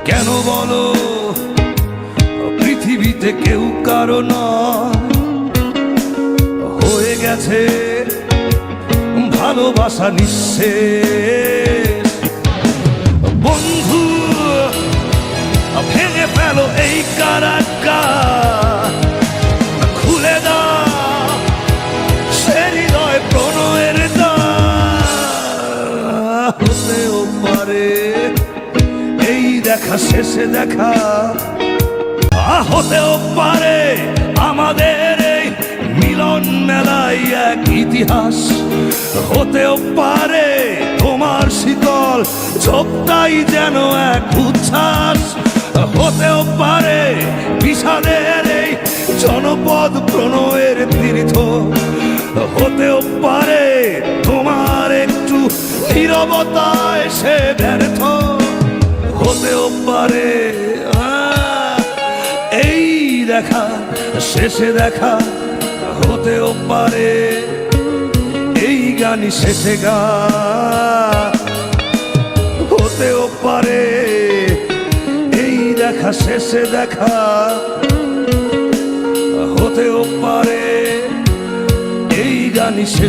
কেন বলো পৃথিবীতে কেউ কারো নয়, হয়ে গেছে ভালোবাসা নিঃশেষ। বন্ধু ভেঙে ফেলো এই কারাগার, খুলে দাও সে হৃদয় প্রণয়ের দ্বার। হতেও পারে এই দেখা শেষে দেখা, হতেও পারে আমাদের এই মিলন মেলায় এক ইতিহাস, হতেও পারে তোমার শীতল ঝোপটাই যেন এক উচ্ছ্বাস, হতেও পারে বিষাদের এই জনপদ প্রণয়ের তীর্থ, হতেও পারে তোমার একটু নীরবতায় সে ব্যর্থ, হতেও পারে এই দেখা শেষে দেখা, হতেও পারে এই গানই শেষে গান, হতেও পারে এই দেখা শেষে দেখা, হতেও পারে এই গানই শেষে।